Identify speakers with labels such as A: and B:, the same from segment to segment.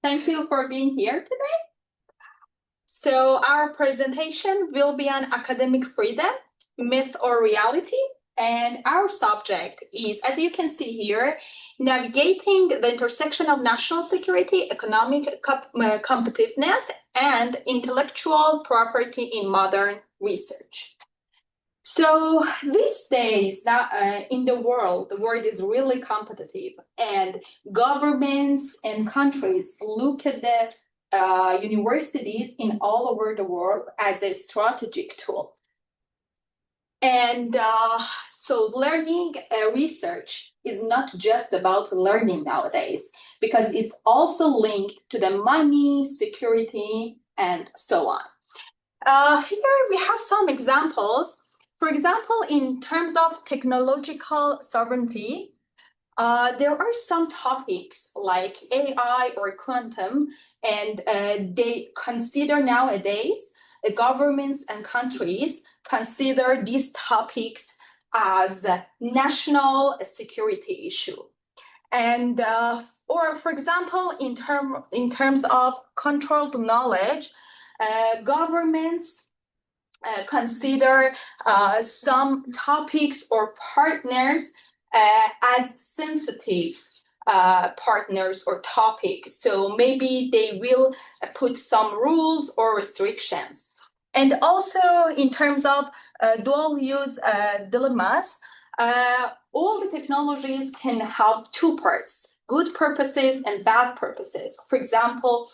A: Thank you for being here today. So our presentation will be on academic freedom, myth or reality. And our subject is, as you can see here, navigating the intersection of national security, economic competitiveness, and intellectual property in modern research. So these days, in the world is really competitive, and governments and countries look at the universities in all over the world as a strategic tool. And so learning research is not just about learning nowadays, because it's also linked to the money, security, and so on. Here we have some examples. For example, in terms of technological sovereignty, there are some topics like AI or quantum, and they consider nowadays, governments and countries consider these topics as a national security issue. And or for example, in terms of controlled knowledge, governments consider some topics or partners as sensitive partners or topics. So maybe they will put some rules or restrictions. And also in terms of dual use dilemmas, all the technologies can have two parts: good purposes and bad purposes. For example,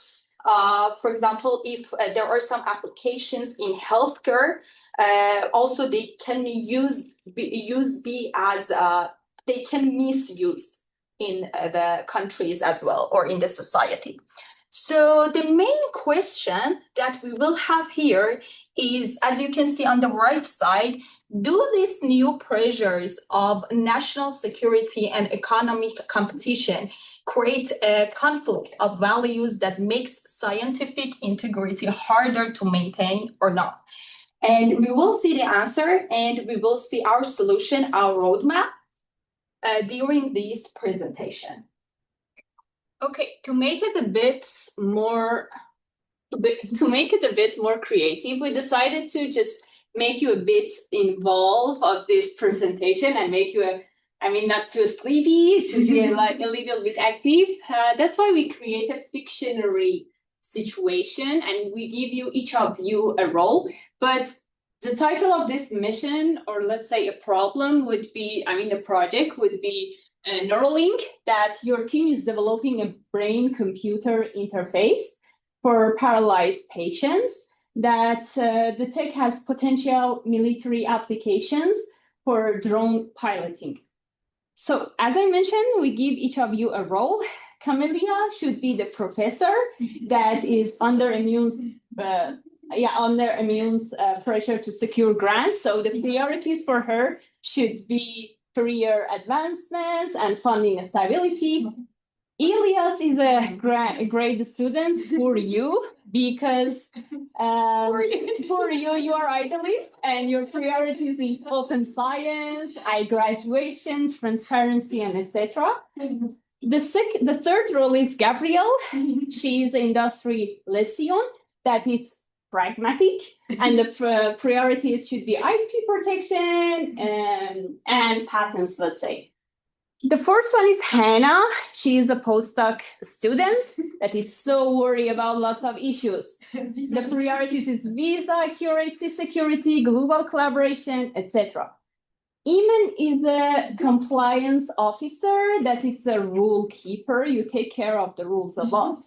A: if there are some applications in healthcare, also they can they can misuse in the countries as well, or in the society. So the main question that we will have here is, as you can see on the right side, do these new pressures of national security and economic competition create a conflict of values that makes scientific integrity harder to maintain or not? And we will see the answer, and we will see our solution, our roadmap, during this presentation.
B: Okay, to make it a bit more creative, we decided to just make you a bit involved of this presentation and make you not too sleepy, to be like a little bit active. That's why we create a fictionary situation, and we give you, each of you, a role. But the title of this mission, or let's say a problem, would be, the project would be Neuralink, that your team is developing a brain-computer interface for paralyzed patients, that the tech has potential military applications for drone piloting. So, as I mentioned, we give each of you a role. Camelia should be the professor that is under immune's pressure to secure grants. So the priorities for her should be career advancements and funding stability. Elias is a great student for you, because for you are idealist, and your priorities is open science, graduation, transparency, and etc. The third role is Gabrielle. She is industry liaison, that is pragmatic, and the priorities should be IP protection and patents, let's say. The fourth one is Hannah. She is a postdoc student that is so worried about lots of issues. The priorities is visa accuracy, security, global collaboration, etc. Iman is a compliance officer, that is a rule keeper. You take care of the rules a lot.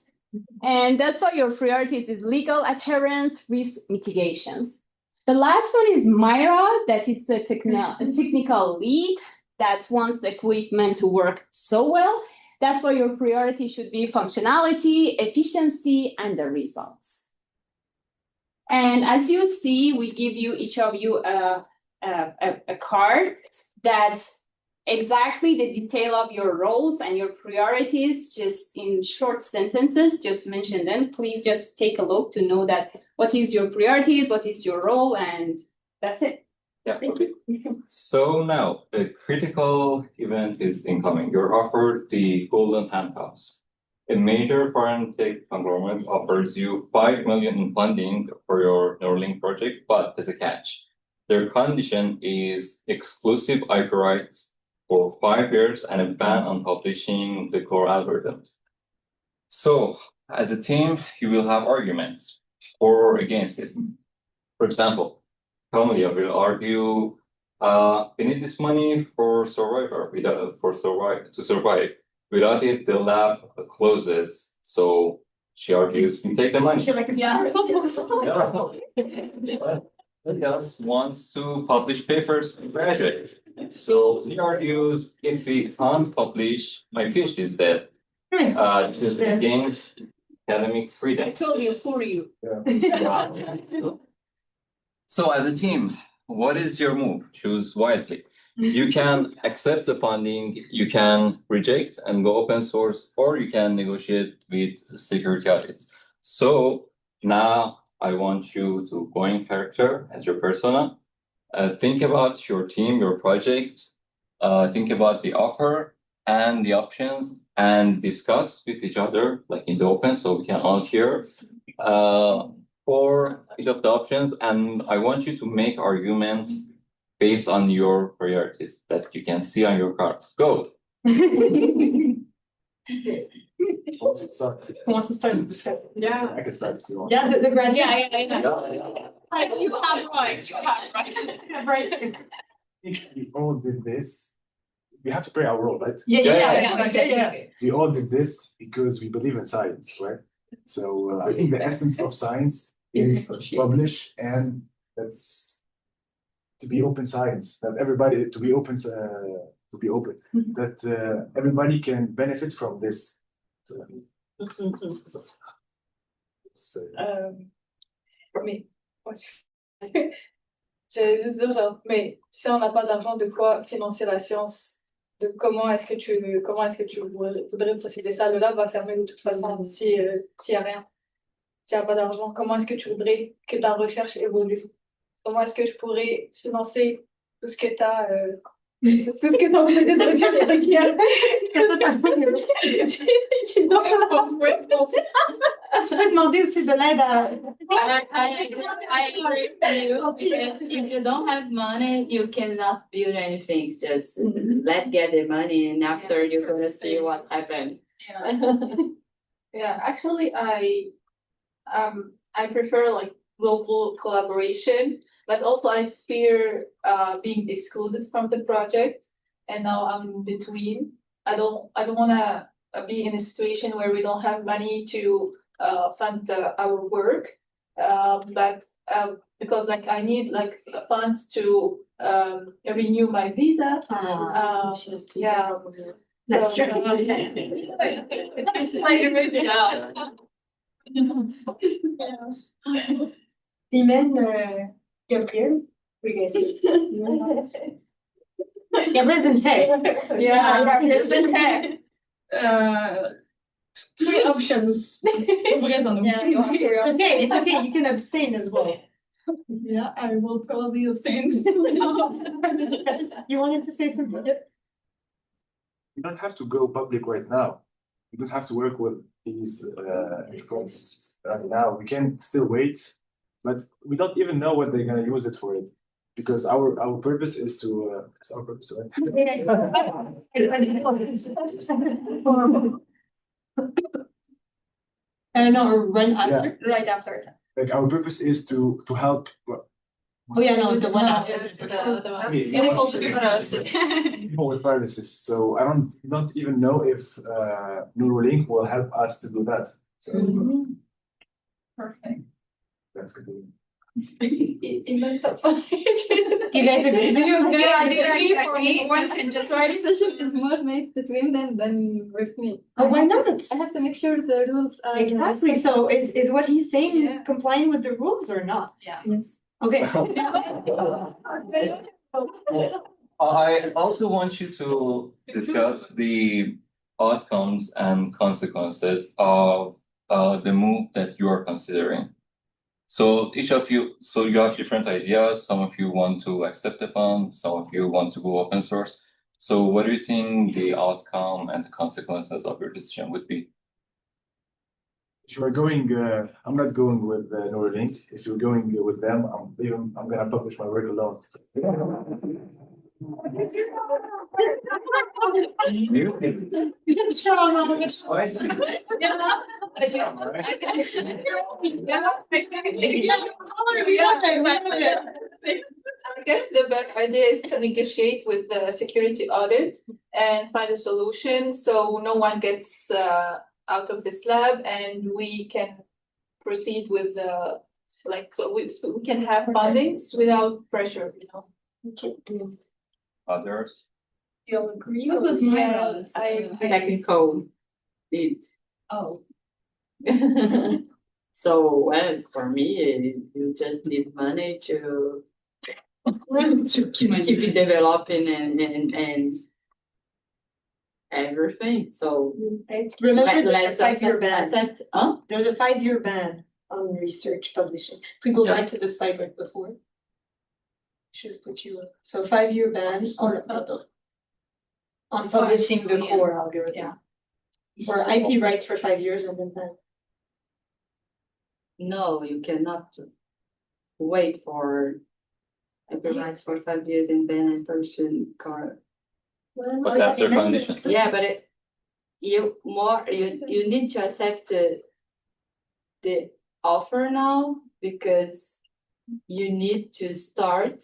B: And that's why your priorities is legal adherence, risk mitigations. The last one is Myra, that is the technical lead, that wants the equipment to work so well. That's why your priority should be functionality, efficiency, and the results. And as you see, we give you, each of you, a card that's exactly the detail of your roles and your priorities, just in short sentences, just mention them. Please just take a look to know that what is your priorities, what is your role, and that's it.
C: Yeah, okay. So now, a critical event is incoming. You're offered the golden handcuffs. a major foreign tech conglomerate offers you 5 million in funding for your Neuralink project, but there's a catch. Their condition is exclusive IP rights for 5 years and a ban on publishing the core algorithms. So, as a team, you will have arguments for or against it. For example, Camelia will argue, we need this money for to survive. Without it, the lab closes. So she argues, we take the money. Else wants to publish papers and graduate. So he argues, if we can't publish, my PhD is dead. Just against academic freedom.
B: I told you for you.
C: So as a team, what is your move? Choose wisely. You can accept the funding, you can reject and go open source, or you can negotiate with security audits. So now I want you to go in character as your persona. Think about your team, your project, think about the offer and the options and discuss with each other like in the open so we can all hear for each of the options. And I want you to make arguments based on your priorities that you can see on your cards. Go.
D: Who wants to start?
B: Who wants to start the discussion?
D: Yeah, I can start if you want.
B: Yeah, the grants.
A: Yeah.
B: You have right. You have right.
D: We all did this. We have to play our role, right?
B: Yeah.
D: We all did this because we believe in science, right? So I think the essence of science is to publish, and that's to be open science. That everybody to be open, that everybody can benefit from this. So,
E: Mais j'allais juste dire genre, mais si on n'a pas d'argent, de quoi financer la science? De comment est-ce que tu voudrais procéder ça? Le lab va fermer de toute façon s'il y a rien, s'il n'y a pas d'argent. Comment est-ce que tu voudrais que ta recherche évolue? Comment est-ce que je pourrais financer tout ce que tu as tout ce que tu as envie de dire?
B: Tu peux demander aussi de l'aide à.
F: I agree with you because if you don't have money, you cannot build anything. Just let get the money, and after you're gonna see what happened.
A: Yeah, actually, I prefer like global collaboration, but also I fear being excluded from the project. And now I'm in between. I don't want to be in a situation where we don't have money to fund our work, but because like I need like funds to renew my visa. Yeah.
B: That's true.
E: Imen, Gabriel.
B: Gabriel's in tech.
E: Yeah, three options.
A: Yeah, you want to
B: Okay, it's okay. You can abstain as well.
E: Yeah, I will probably abstain.
B: You wanted to say something?
D: you don't have to go public right now. You don't have to work with these enterprises right now. We can still wait, but we don't even know what they're gonna use it for it. Because our purpose is to it's our purpose, right?
B: No, run after.
A: right after.
D: Like our purpose is to help
B: Oh yeah, no, the one after.
D: people with paralysis. So I don't even know if Neuralink will help us to do that. So
A: Perfect.
D: that's good.
B: Do you guys agree?
A: Do you agree
F: for me?
A: One can just
F: Decision is more made between them than with me.
B: Oh, why not?
F: I have to make sure the rules are
B: Exactly. So is what he's saying
F: Yeah.
B: complying with the rules or not?
A: Yeah.
F: Yes.
B: Okay.
C: I also want you to discuss the outcomes and consequences of the move that you are considering. So each of you, so you have different ideas. Some of you want to accept the fund, some of you want to go open source. So what do you think the outcome and the consequences of your decision would be?
D: if you are going, I'm not going with Neuralink. If you're going with them, I'm gonna publish my work alone.
E: I guess the best idea is to negotiate with the security audit and find a solution so no one gets out of this lab and we can proceed with the we can have fundings without pressure, you know.
C: Others?
E: You'll agree?
F: What was my technical lead?
E: Oh.
F: So, well, for me, you just need money to keep it developing and everything. So
G: Remember the
F: let's
G: 5-year ban.
F: accept,
G: There's a 5-year ban on research publishing. If we go back to the slide right before. Should have put you, so 5-year ban on publishing the core algorithm.
E: Yeah.
G: Or IP rights for 5 years and then ban.
F: No, you cannot wait for IP rights for 5 years and then a person car.
C: But that's their conditions.
F: Yeah, but you need to accept the offer now because you need to start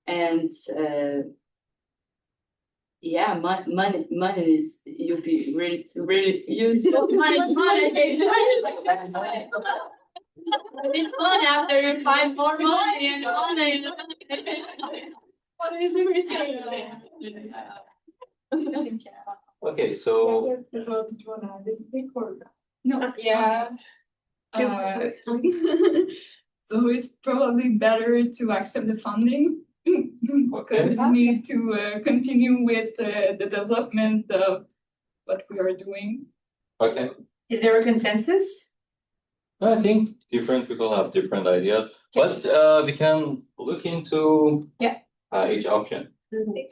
F: and yeah, money is you'll be really you money. It's fun after you find more money and money.
E: What is everything?
C: Okay, so
E: No, yeah.
H: So it's probably better to accept the funding.
C: okay.
H: Because we need to continue with the development of what we are doing.
C: Okay.
G: Is there a consensus?
C: I think different people have different ideas, but we can look into each option.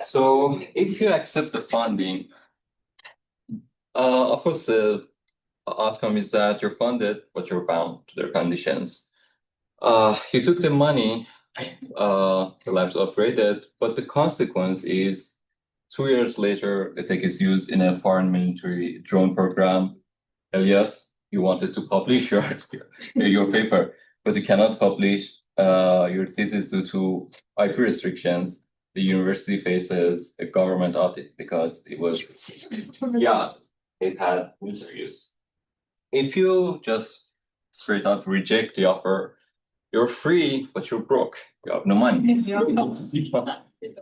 C: So if you accept the funding, of course, the outcome is that you're funded, but you're bound to their conditions. You took the money, the lab's upgraded, but the consequence is 2 years later, the tech is used in a foreign military drone program. Elias, you wanted to publish your paper, but you cannot publish your thesis due to IP restrictions. The university faces a government audit because it was, it had military use. If you just straight out reject the offer, you're free, but you're broke. You have no money.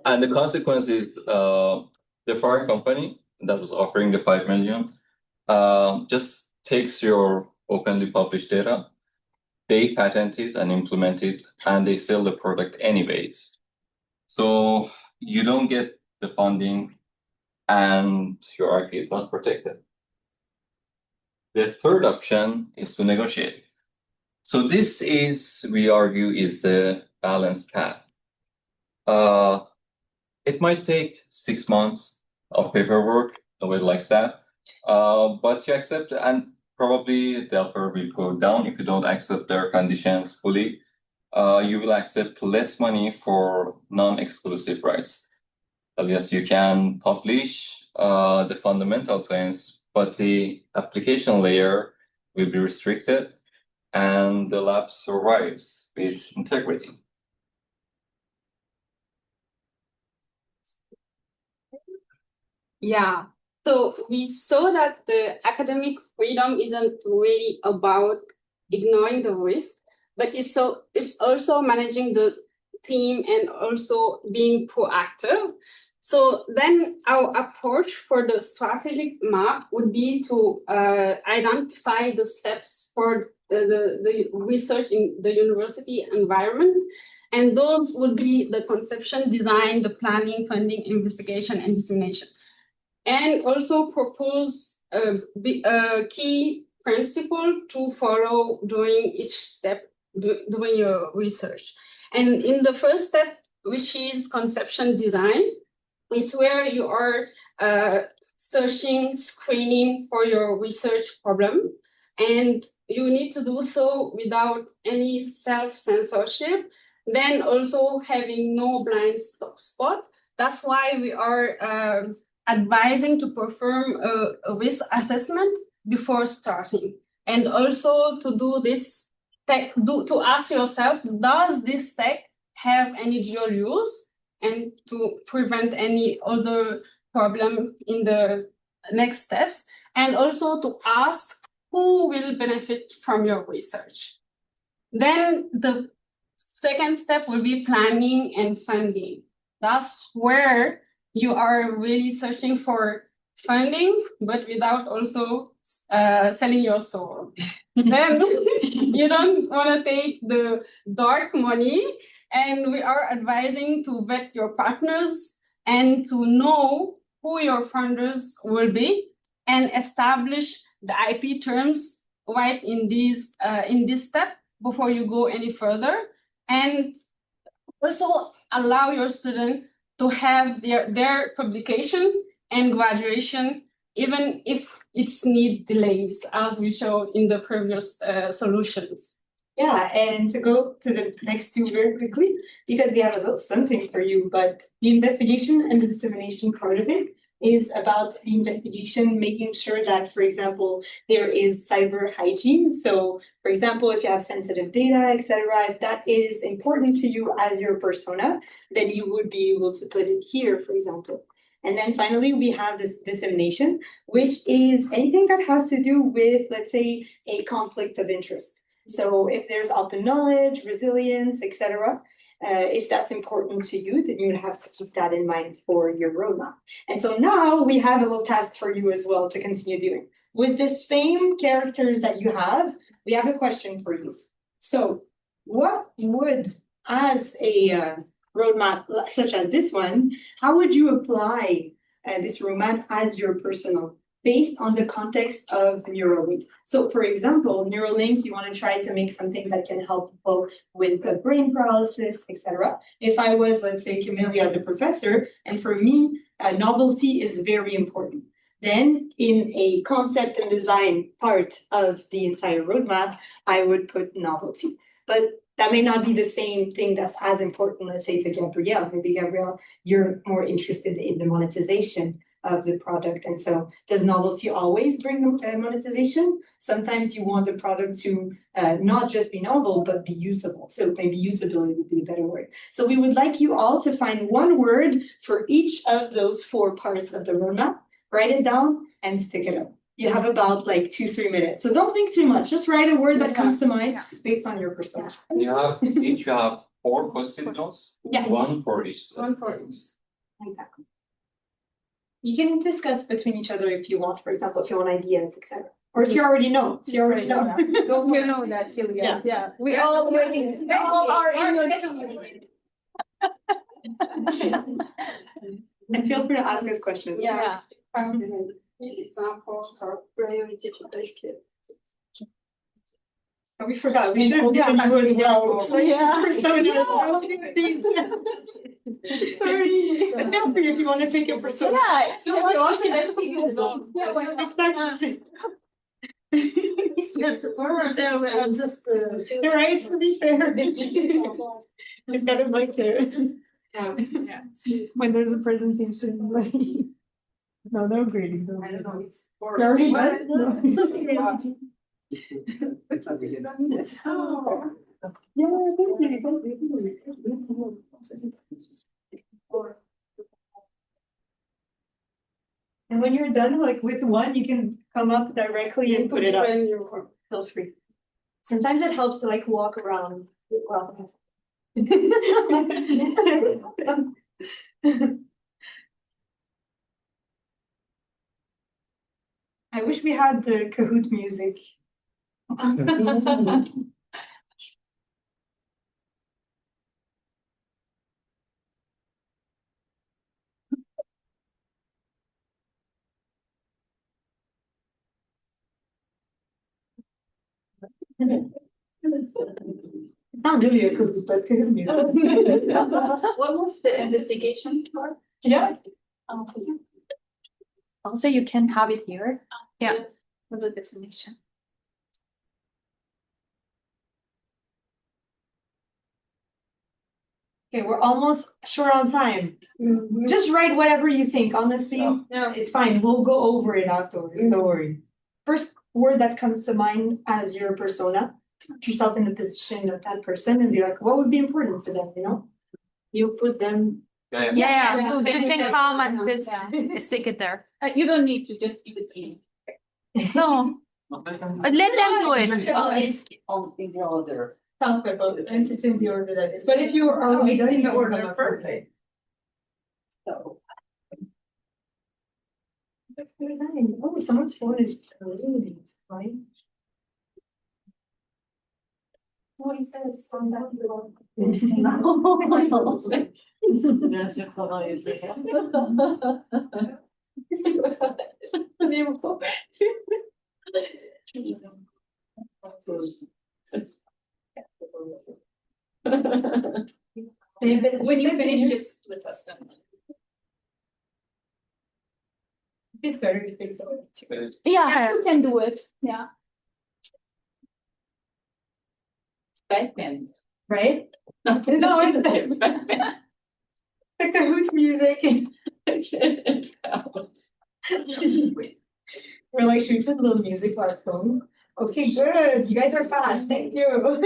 C: And the consequence is the foreign company that was offering the 5 million just takes your openly published data, they patent it and implement it, and they sell the product anyways. So you don't get the funding and your IP is not protected. The third option is to negotiate. So this is, we argue, is the balanced path. It might take 6 months of paperwork, nobody likes that. But you accept, and probably the offer will go down if you don't accept their conditions fully. You will accept less money for non-exclusive rights. Yes, you can publish the fundamental science, but the application layer will be restricted and the lab survives with integrity.
I: Yeah, so we saw that the academic freedom isn't really about ignoring the risk, but it's also managing the team and also being proactive. So then our approach for the strategic map would be to identify the steps for the research in the university environment. And those would be the conception, design, the planning, funding, investigation, and dissemination. And also propose a key principle to follow during each step doing your research. And in the first step, which is conception design, is where you are searching, screening for your research problem. and you need to do so without any self-censorship, then also having no blind spot. That's why we are advising to perform a risk assessment before starting, and also to do this to ask yourself, does this tech have any dual use, and to prevent any other problem in the next steps, and also to ask who will benefit from your research. Then the second step will be planning and funding. That's where you are really searching for funding, but without also selling your soul. Then you don't want to take the dark money, and we are advising to vet your partners and to know who your funders will be, and establish the IP terms right in this step before you go any further, and also allow your student to have their publication and graduation, even if it's need delays, as we showed in the previous solutions.
G: Yeah, and to go to the next two very quickly, because we have a little something for you, but the investigation and the dissemination part of it is about the investigation, making sure that, for example, there is cyber hygiene. So, for example, if you have sensitive data, etc., if that is important to you as your persona, then you would be able to put it here, for example. And then finally, we have this dissemination, which is anything that has to do with, let's say, a conflict of interest. So if there's open knowledge, resilience, etc., if that's important to you, then you would have to keep that in mind for your roadmap. And so now we have a little task for you as well to continue doing. With the same characters that you have, we have a question for you. So what would, as a roadmap such as this one, how would you apply this roadmap as your personal, based on the context of Neuralink? So for example, Neuralink, you want to try to make something that can help people with brain paralysis, etc. If I was, let's say, Camelia, the professor, and for me, novelty is very important. Then in a concept and design part of the entire roadmap, I would put novelty. But that may not be the same thing that's as important, let's say, to Gabrielle. Maybe Gabrielle, you're more interested in the monetization of the product. And so does novelty always bring monetization? Sometimes you want the product to not just be novel, but be usable. So maybe usability would be a better word. So we would like you all to find one word for each of those 4 parts of the roadmap, write it down and stick it up. You have about like 2-3 minutes. So don't think too much. Just write a word that comes to mind based on your persona.
C: You have 4 Post-it notes,
G: Yeah.
C: 1 for each.
I: One for each.
G: Exactly. You can discuss between each other if you want, for example, if you want ideas, etc. Or if you already know. If you already know.
B: You know that, Sylvia. Yeah. We all are in
G: And feel free to ask us questions.
I: Yeah. Examples or priority for this kid.
G: Oh, we forgot. We should have given you as well.
B: Yeah.
G: Persona as well. Sorry. But feel free if you want to take your persona.
B: Yeah.
I: You want to let's keep it going.
G: Exactly.
I: Just
G: Right, to be fair. It's kind of like when there's a presentation, like. No, no grading. No.
I: I don't know. It's
G: You already done? No.
I: It's okay.
H: It's okay.
I: Oh.
G: Yeah, thank you. And when you're done, like with one, you can come up directly and put it up. Feel free. Sometimes it helps to like walk around. Well. I wish we had the Kahoot music. It's not really a Kahoot, but Kahoot music.
A: What was the investigation part?
G: Yeah.
J: Also, you can have it here. Yeah, with the definition.
G: Okay, we're almost short on time. Just write whatever you think. Honestly,
E: No.
G: it's fine. We'll go over it afterwards. Don't worry. First word that comes to mind as your persona. Put yourself in the position of that person and be like, what would be important to them, you know?
F: You put them.
A: Yeah,
G: Yeah.
A: anything common, just stick it there.
F: You don't need to just keep it in.
A: No, let them do it.
F: It's in the order.
G: And it's in the order that is. But if you are already in the order, perfect. So. What is that? Oh, someone's phone is ringing, right? What is that? It's on that below.
E: When you finish, just let us know.
G: It's better if they go.
A: Yeah,
B: You can do it. Yeah.
F: Batman.
G: Right?
F: No, it's Batman.
G: The Kahoot music. We're like, should we put a little music while it's going? Okay, good. You guys are fast. Thank you.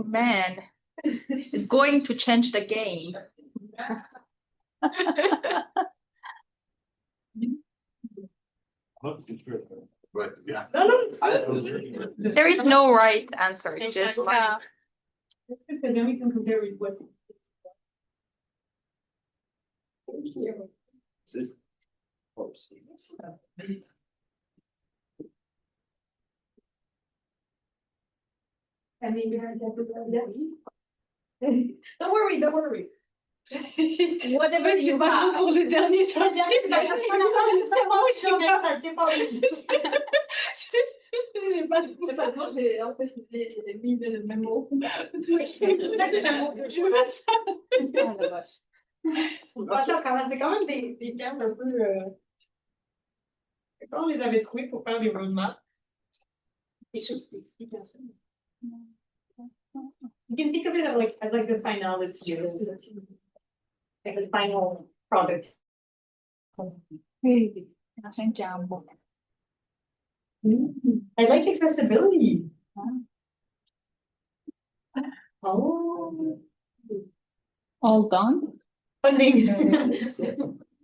A: man, it's going to change the game.
D: Not too sure, but yeah.
G: No, it's
A: There is no right answer, just like.
G: That's good, because then we can compare with what. I mean, don't worry, don't worry.
E: Whatever you have.
G: Pour le dernier
E: J'ai un peu mis le même mot.
G: C'est quand même des termes un peu. Quand on les avait trouvés pour faire des roadmaps, quelque chose qui explique un peu. You can think of it as like the finality, like the final product. I like accessibility. Oh.
B: All done?
G: Funding.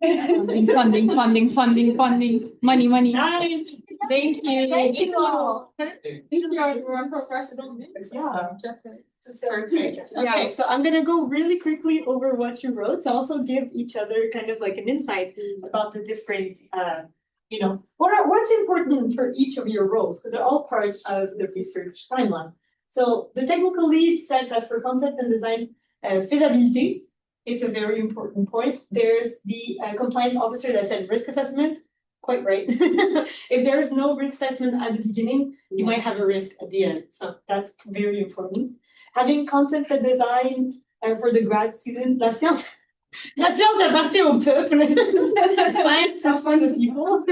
B: Funding. Money.
G: Nice.
B: Thank you.
G: Thank you. Perfect. Okay, so I'm gonna go really quickly over what you wrote to also give each other kind of like an insight about the different, what's important for each of your roles, because they're all part of the research timeline. So the technical lead said that for concept and design feasibility, it's a very important point. There's the compliance officer that said risk assessment. Quite right. If there's no risk assessment at the beginning, you might have a risk at the end. So that's very important. Having concept and design for the grad student, la science appartient au peuple. Science is for the people.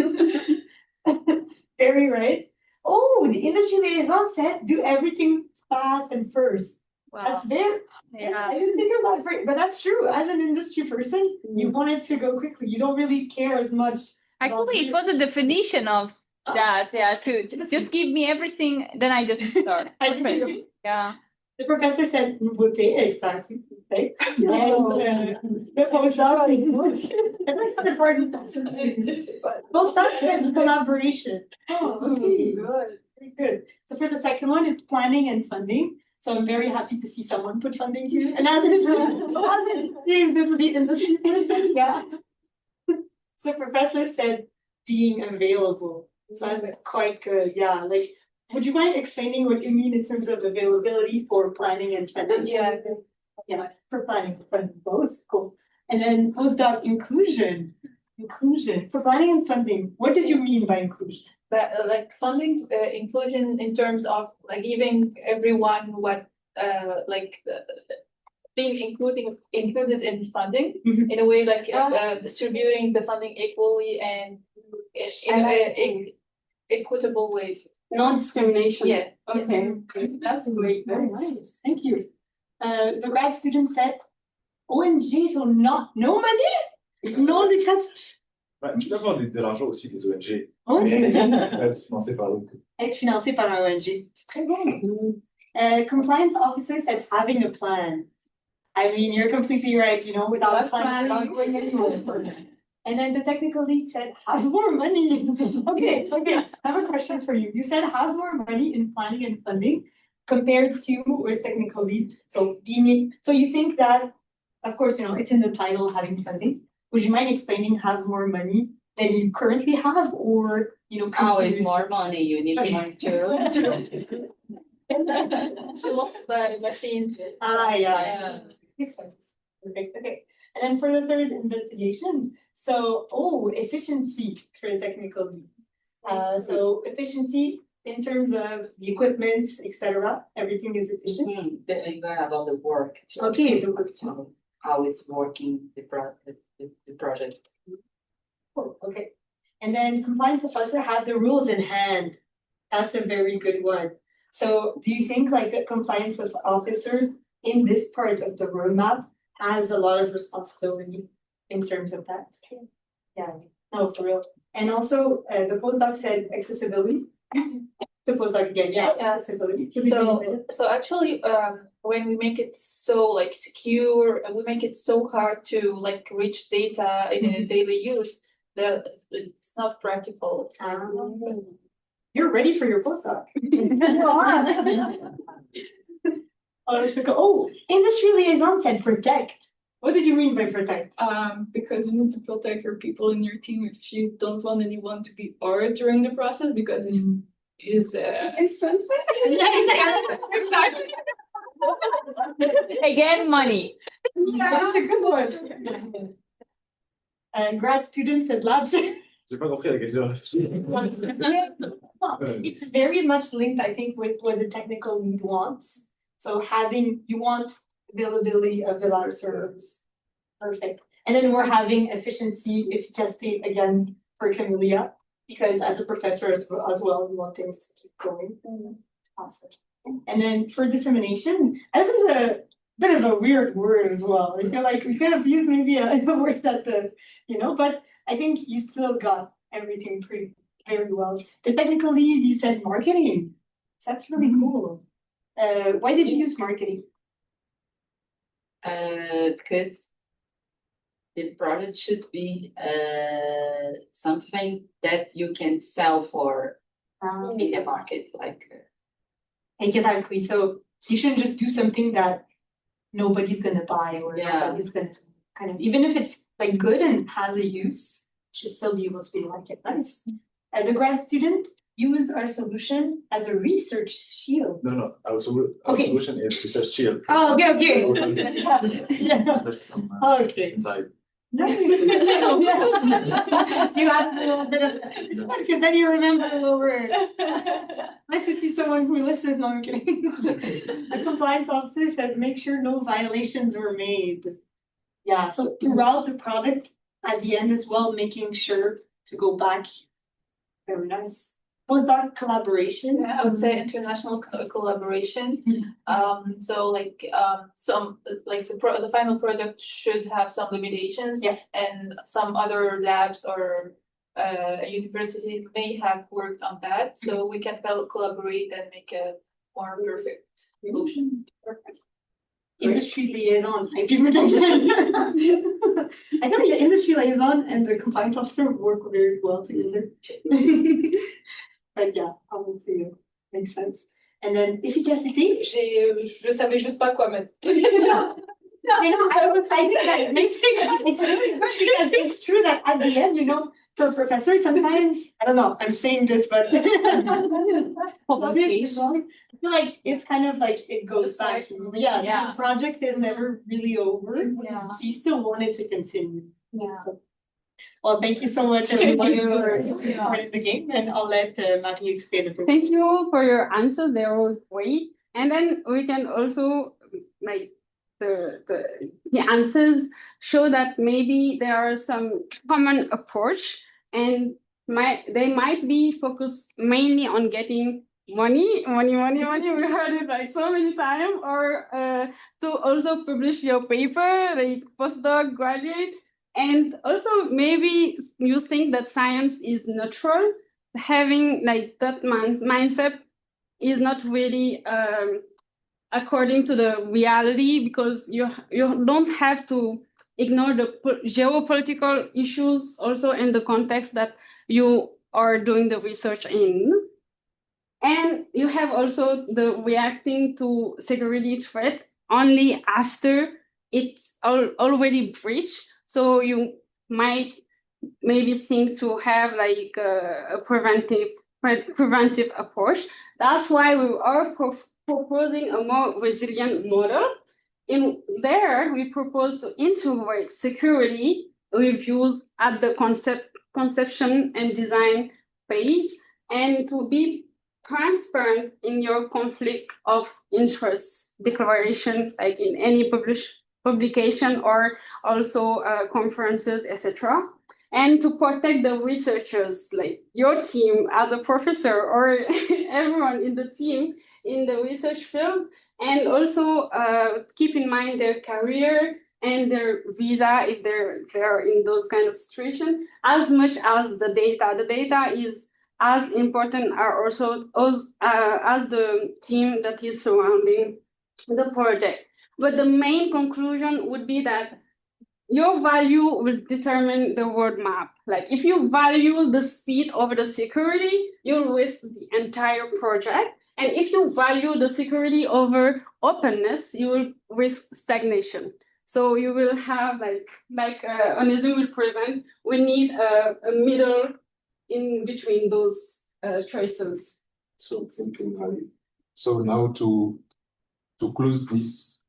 G: Very right. Oh, the industry liaison said do everything fast and first.
A: Wow.
G: That's very.
A: Yeah.
G: I didn't think of that, but that's true. As an industry person, you want it to go quickly. You don't really care as much.
B: Actually, it was a definition of that. Yeah, to just give me everything, then I just start.
G: Perfect.
B: Yeah.
G: The professor said nouveauté, exactly. Right? The postdoc, that's important. Postdoc said collaboration. Oh, okay, good. Very good. So for the second one is planning and funding. So I'm very happy to see someone put funding here. And others seems to be industry person. Yeah. So professor said being available. So that's quite good. Yeah. Like, would you mind explaining what you mean in terms of availability for planning and funding?
E: Yeah.
G: Yeah, for planning and funding both. Cool. And then postdoc inclusion. Inclusion for planning and funding. What did you mean by inclusion?
E: But like funding inclusion in terms of like giving everyone what being included in funding in a way like distributing the funding equally and in a equitable way.
I: Non-discrimination.
E: Yeah.
F: Okay, that's great.
G: Very nice. Thank you. The grad student said ONG, so no money? Non lucratif?
D: Ouais, tu peux avoir de l'argent aussi des ONG.
G: Oh, c'est bien.
D: Être financé par d'autres.
G: Être financé par un ONG. C'est très bon. Compliance officer said having a plan. I mean, you're completely right, you know, without a plan, you're not going anywhere. And then the technical lead said, have more money. Okay, I have a question for you. You said have more money in planning and funding compared to where's technical lead. So you think that, of course, you know, it's in the title having funding. Would you mind explaining have more money than you currently have, or you know,
F: Always more money, you need more too.
E: She lost the machine.
G: Yeah. Makes sense. Perfect. Okay. And then for the third investigation, so efficiency for the technical lead. So efficiency in terms of the equipment, etc. Everything is efficient.
F: Even about the work. Too.
G: Okay, the work too.
F: How it's working, the project.
G: Oh, okay. And then compliance officer have the rules in hand. That's a very good one. So do you think like the compliance officer in this part of the roadmap has a lot of responsibility in terms of that? Yeah, no, for real. And also the postdoc said accessibility. The postdoc again, accessibility.
E: So actually, when we make it so like secure, and we make it so hard to like reach data in a daily use, that it's not practical.
G: You're ready for your postdoc. Industry liaison said protect. What did you mean by protect?
H: Because you need to protect your people in your team if you don't want anyone to be bored during the process, because it's
I: Expensive.
H: exactly.
B: Again, money.
G: That's a good one. Grad students at labs.
D: J'ai pas compris la question.
G: It's very much linked, I think, with what the technical lead wants. So you want availability of the lab servers. Perfect. And then we're having efficiency again for Camellia, because as a professor as well, we want things to keep going. Awesome. And then for dissemination, this is a bit of a weird word as well. I feel like we could have used maybe a word that but I think you still got everything very well. The technical lead, you said marketing. That's really cool. Why did you use marketing?
F: Because the product should be something that you can sell for in the market, like.
G: Exactly. So you shouldn't just do something that nobody's gonna buy or nobody's gonna kind of, even if it's like good and has a use, should still be able to be like it. Nice. The grad student use our solution as a research shield.
D: No, our solution is research shield.
G: Oh, okay.
D: There's some
G: Okay.
D: inside.
G: You have a little bit of it's fun because then you remember a little word. Nice to see someone who listens. No, I'm kidding. The compliance officer said make sure no violations were made. Yeah, so throughout the product at the end as well, making sure to go back. Very nice. Postdoc collaboration.
E: Yeah, I would say international collaboration. So like the final product should have some limitations, and some other labs or a university may have worked on that. So we can collaborate and make a more perfect solution. Perfect.
G: Industry liaison, IP protection. I feel like the industry liaison and the compliance officer work very well together. But yeah, I will see you. Makes sense. And then efficacity.
E: Je savais juste pas quoi mettre.
G: I think that it makes it's really good because it's true that at the end, for a professor, sometimes, I don't know, I'm saying this, but I feel like it's kind of like it goes back. The project is never really over.
E: Yeah.
G: So you still want it to continue.
E: Yeah.
G: Well, thank you so much, everybody, for part of the game, and I'll let Marie explain it.
I: Thank you for your answers. They were great. And then we can also the answers show that maybe there are some common approach, and they might be focused mainly on getting money. We heard it like so many times. Or to also publish your paper, like postdoc, graduate. And also maybe you think that science is neutral. Having like that mindset is not really according to the reality, because you don't have to ignore the geopolitical issues also in the context that you are doing the research in. And you have also the reacting to security threat only after it's already breached. So you might maybe think to have like a preventive approach. That's why we are proposing a more resilient model. In there, we propose to integrate security reviews at the conception and design phase, and to be transparent in your conflict of interest declaration, like in any publication or also conferences, etc. And to protect the researchers, like your team as a professor or everyone in the team in the research field, and also keep in mind their career and their visa if they're in those kind of situations, as much as the data. The data is as important are also as the team that is surrounding the project. But the main conclusion would be that your value will determine the roadmap. Like if you value the speed over the security, you'll risk the entire project. And if you value the security over openness, you will risk stagnation. So you will have like Onesime will present, we need a middle in between those choices.
J: So thank you, Ali. So now to close this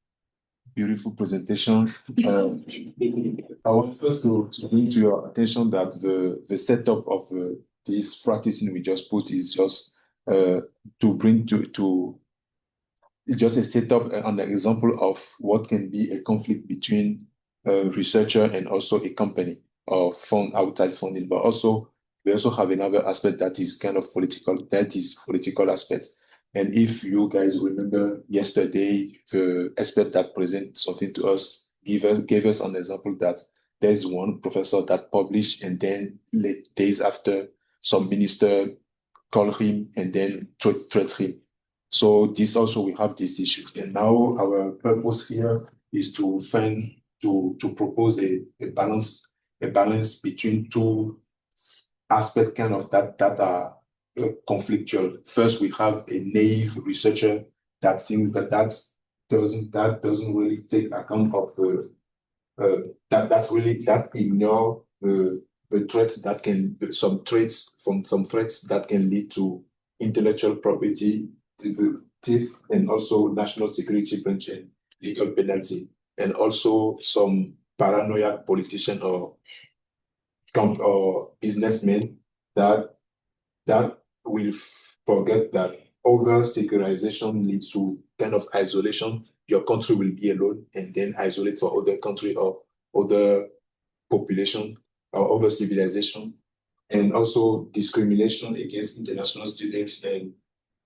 J: beautiful presentation, I want first to bring to your attention that the setup of this practicing we just put is just to bring to it's just a setup and an example of what can be a conflict between a researcher and also a company or outside funding, but also we also have another aspect that is kind of political, that is political aspect. And if you guys remember yesterday, the expert that presented something to us gave us an example that there's one professor that published and then days after some minister called him and then threat him. So this also we have this issue. And now our purpose here is to propose a balance between two aspects kind of that are conflictual. First, we have a naive researcher that thinks that doesn't really take account of that ignore the threats that can some threats that can lead to intellectual property, theft, and also national security breach and legal penalty, and also some paranoid politician or businessmen that will forget that over-securitization leads to kind of isolation. Your country will be alone and then isolate for other country or other population or over-civilization. And also discrimination against international students and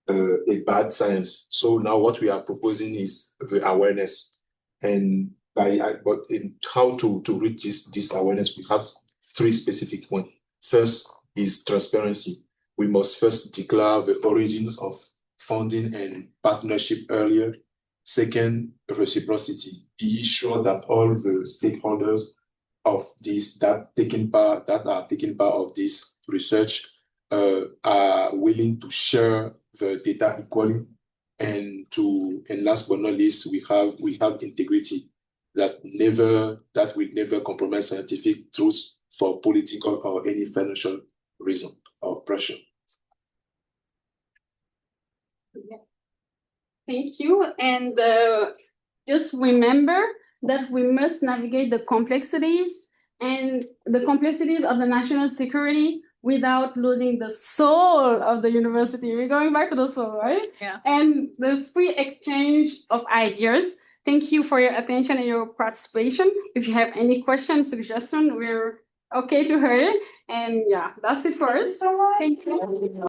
J: a bad science. So now what we are proposing is the awareness. And but in how to reach this awareness, we have three specific ones. First is transparency. We must first declare the origins of funding and partnership earlier. Second, reciprocity. Be sure that all the stakeholders of this that are taking part of this research are willing to share the data equally. And last but not least, we have integrity that will never compromise scientific truth for political or any financial reason or pressure.
I: Thank you. And just remember that we must navigate the complexities of the national security without losing the soul of the university. We're going back to the soul, right?
A: Yeah.
I: And the free exchange of ideas. Thank you for your attention and your participation. If you have any questions, suggestions, we're okay to hear it. And yeah, that's it for us. Thank you.